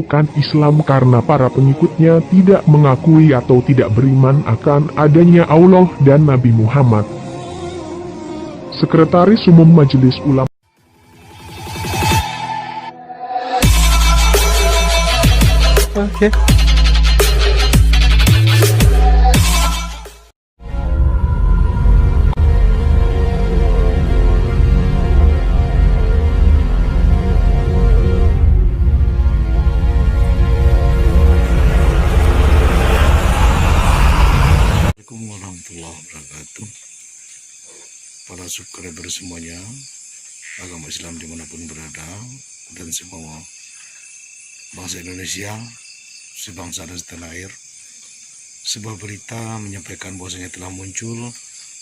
bukan Islam karena para pengikutnya tidak mengakui atau tidak beriman akan adanya Allah dan Nabi Muhammad. Sekretaris Umum Majelis Ulama Oke. Assalamualaikum warahmatullahi wabarakatuh. Para subscriber semuanya, agama Islam dimanapun berada, dan semua bangsa Indonesia, sebangsa dan setanah air, sebuah berita menyampaikan bahwasanya telah muncul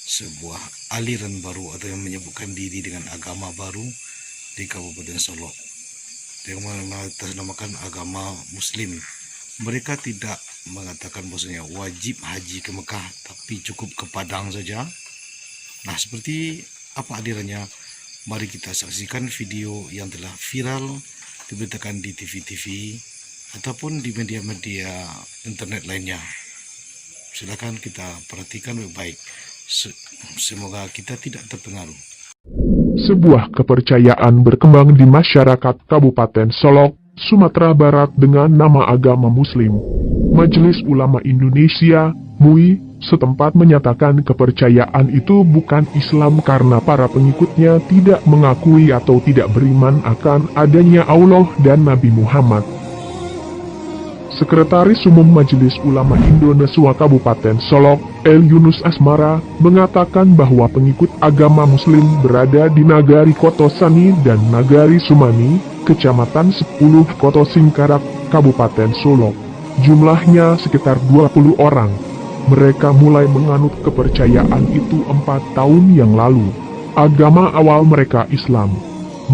sebuah aliran baru atau yang menyebutkan diri dengan agama baru di Kabupaten Solok, yang menamakan agama Muslim. Mereka tidak mengatakan bahwasanya wajib haji ke Mekah, tapi cukup ke Padang saja. Nah, seperti apa alirannya? Mari kita saksikan video yang telah viral diberitakan di TV-TV ataupun di media-media internet lainnya. Silakan kita perhatikan baik-baik. Semoga kita tidak terpengaruh. Sebuah kepercayaan berkembang di masyarakat Kabupaten Solok, Sumatera Barat dengan nama agama Muslim. Majelis Ulama Indonesia, MUI, setempat menyatakan kepercayaan itu bukan Islam karena para pengikutnya tidak mengakui atau tidak beriman akan adanya Allah dan Nabi Muhammad. Sekretaris Umum Majelis Ulama Indonesia Kabupaten Solok, El Yunus Asmara, mengatakan bahwa pengikut agama Muslim berada di Nagari Kotosani dan Nagari Sumani, Kecamatan 10 Koto Singkarak, Kabupaten Solok. Jumlahnya sekitar 20 orang. Mereka mulai menganut kepercayaan itu 4 tahun yang lalu. Agama awal mereka Islam.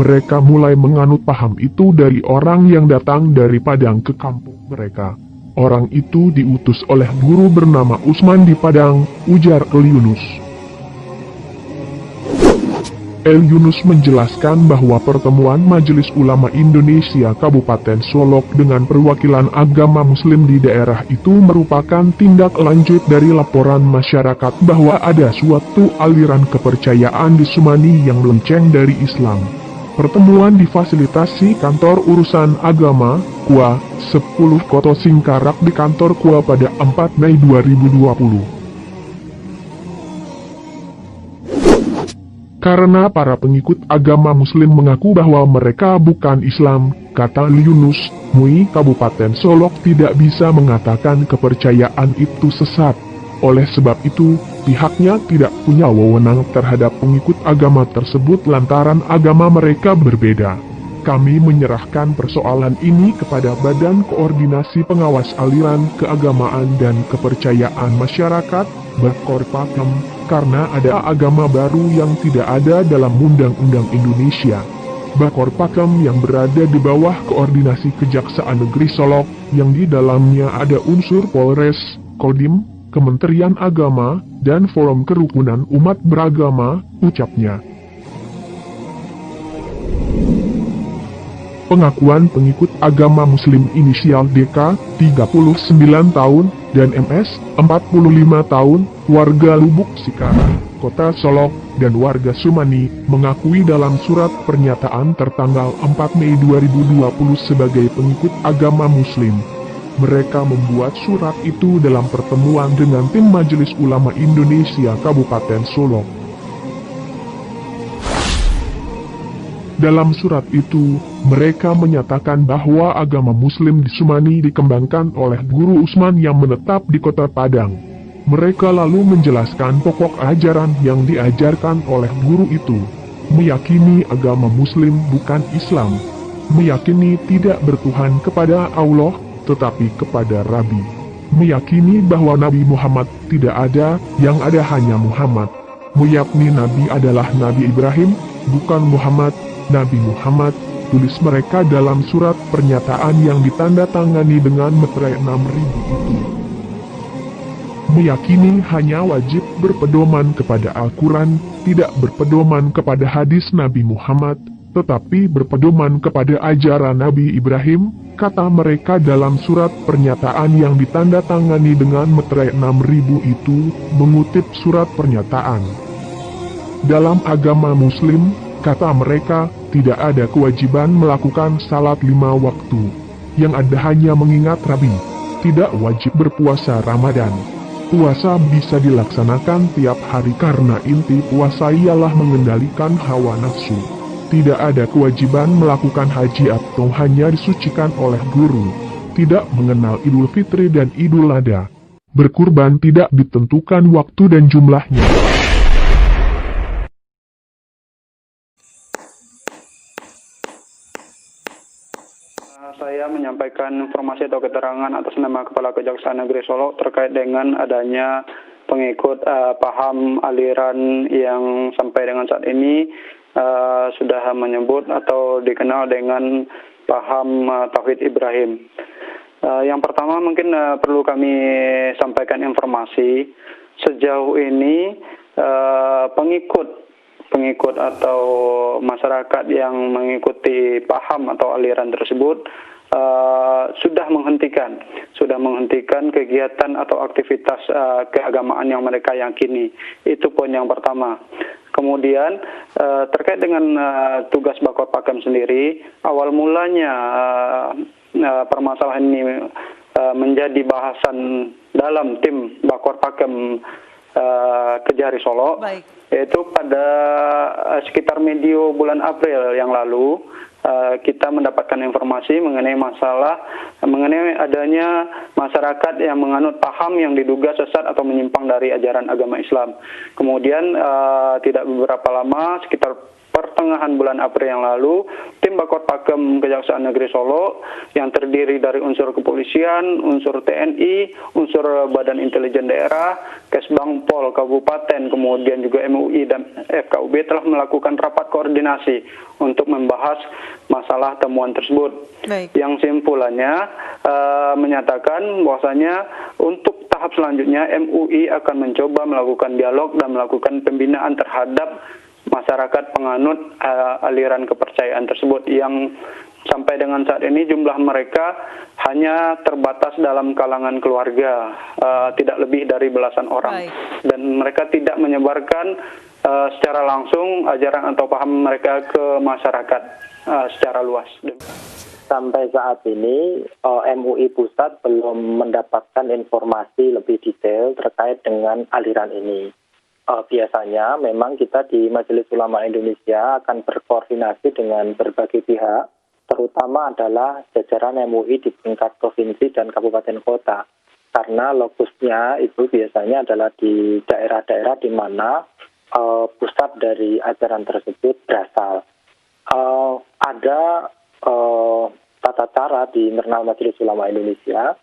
Mereka mulai menganut paham itu dari orang yang datang dari Padang ke kampung mereka. Orang itu diutus oleh guru bernama Usman di Padang, ujar El Yunus. El Yunus menjelaskan bahwa pertemuan Majelis Ulama Indonesia Kabupaten Solok dengan perwakilan agama Muslim di daerah itu merupakan tindak lanjut dari laporan masyarakat bahwa ada suatu aliran kepercayaan di Sumani yang melenceng dari Islam. Pertemuan difasilitasi Kantor Urusan Agama, KUA, 10 Koto Singkarak di kantor KUA pada 4 Mei 2020. Karena para pengikut agama Muslim mengaku bahwa mereka bukan Islam, kata Yunus, MUI Kabupaten Solok tidak bisa mengatakan kepercayaan itu sesat. Oleh sebab itu, pihaknya tidak punya wewenang terhadap pengikut agama tersebut lantaran agama mereka berbeda. Kami menyerahkan persoalan ini kepada Badan Koordinasi Pengawas Aliran Keagamaan dan Kepercayaan Masyarakat, Bakorpakem, karena ada agama baru yang tidak ada dalam Undang-Undang Indonesia. Bakorpakem yang berada di bawah koordinasi Kejaksaan Negeri Solok, yang di dalamnya ada unsur Polres, Kodim, Kementerian Agama, dan Forum Kerukunan Umat Beragama, ucapnya. Pengakuan pengikut agama Muslim inisial DK, 39 tahun, dan MS, 45 tahun, warga Lubuk Cikarang, Kota Solok, dan warga Sumani, mengakui dalam surat pernyataan tertanggal 4 Mei 2020 sebagai pengikut agama Muslim. Mereka membuat surat itu dalam pertemuan dengan tim Majelis Ulama Indonesia Kabupaten Solok. Dalam surat itu, mereka menyatakan bahwa agama Muslim di Sumani dikembangkan oleh Guru Usman yang menetap di Kota Padang. Mereka lalu menjelaskan pokok ajaran yang diajarkan oleh guru itu, meyakini agama Muslim bukan Islam, meyakini tidak bertuhan kepada Allah, tetapi kepada Rabi, meyakini bahwa Nabi Muhammad tidak ada, yang ada hanya Muhammad, meyakini Nabi adalah Nabi Ibrahim, bukan Muhammad, Nabi Muhammad, tulis mereka dalam surat pernyataan yang ditandatangani dengan meterai 6.000 itu. Meyakini hanya wajib berpedoman kepada Al-Quran, tidak berpedoman kepada hadis Nabi Muhammad, tetapi berpedoman kepada ajaran Nabi Ibrahim, kata mereka dalam surat pernyataan yang ditandatangani dengan meterai 6000 itu, mengutip surat pernyataan. Dalam agama Muslim, kata mereka, tidak ada kewajiban melakukan salat 5 waktu. Yang ada hanya mengingat Rabi. Tidak wajib berpuasa Ramadan. Puasa bisa dilaksanakan tiap hari karena inti puasa ialah mengendalikan hawa nafsu. Tidak ada kewajiban melakukan haji atau hanya disucikan oleh guru. Tidak mengenal Idul Fitri dan Idul Adha. Berkurban tidak ditentukan waktu dan jumlahnya. Saya menyampaikan informasi atau keterangan atas nama Kepala Kejaksaan Negeri Solo terkait dengan adanya pengikut paham aliran yang sampai dengan saat ini sudah menyebut atau dikenal dengan paham Tauhid Ibrahim. Yang pertama mungkin perlu kami sampaikan informasi sejauh ini pengikut atau masyarakat yang mengikuti paham atau aliran tersebut sudah menghentikan kegiatan atau aktivitas keagamaan yang mereka yakini. Itu poin yang pertama. Kemudian terkait dengan tugas Bakor Pakem sendiri, awal mulanya permasalahan ini menjadi bahasan dalam tim Bakor Pakem Kejari Solo. Baik. Yaitu pada sekitar medio bulan April yang lalu, kita mendapatkan informasi mengenai adanya masyarakat yang menganut paham yang diduga sesat atau menyimpang dari ajaran agama Islam. Kemudian tidak beberapa lama, sekitar pertengahan bulan April yang lalu, tim Bakor Pakem Kejaksaan Negeri Solo yang terdiri dari unsur kepolisian, unsur TNI, unsur Badan Intelijen Daerah, Kesbangpol Kabupaten, kemudian juga MUI dan FKUB telah melakukan rapat koordinasi untuk membahas masalah temuan tersebut. Baik. Yang simpulannya menyatakan bahwasanya untuk tahap selanjutnya MUI akan mencoba melakukan dialog dan melakukan pembinaan terhadap masyarakat penganut aliran kepercayaan tersebut yang sampai dengan saat ini jumlah mereka hanya terbatas dalam kalangan keluarga, tidak lebih dari belasan orang. Baik. Dan mereka tidak menyebarkan secara langsung ajaran atau paham mereka ke masyarakat secara luas. Sampai saat ini MUI Pusat belum mendapatkan informasi lebih detail terkait dengan aliran ini. Biasanya memang kita di Majelis Ulama Indonesia akan berkoordinasi dengan berbagai pihak, terutama adalah jajaran MUI di tingkat provinsi dan kabupaten kota. Karena lokusnya itu biasanya adalah di daerah-daerah di mana pusat dari ajaran tersebut berasal. Ada tata cara di internal Majelis Ulama Indonesia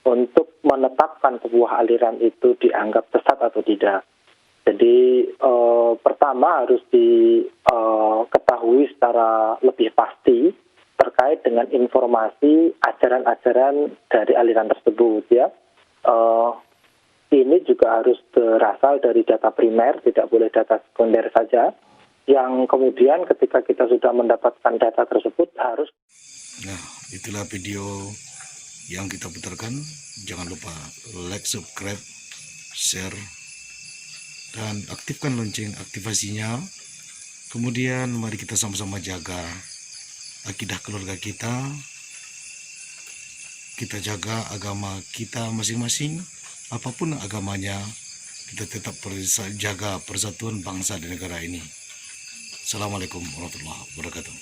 untuk menetapkan sebuah aliran itu dianggap sesat atau tidak. Jadi pertama harus diketahui secara lebih pasti terkait dengan informasi ajaran-ajaran dari aliran tersebut ya. Ini juga harus berasal dari data primer, tidak boleh data sekunder saja. Yang kemudian ketika kita sudah mendapatkan data tersebut harus. Nah, itulah video yang kita putarkan. Jangan lupa like, subscribe, share, dan aktifkan lonceng aktivasinya. Kemudian mari kita sama-sama jaga akidah keluarga kita. Kita jaga agama kita masing-masing. Apapun agamanya, kita tetap jaga persatuan bangsa dan negara ini. Assalamualaikum warahmatullahi wabarakatuh.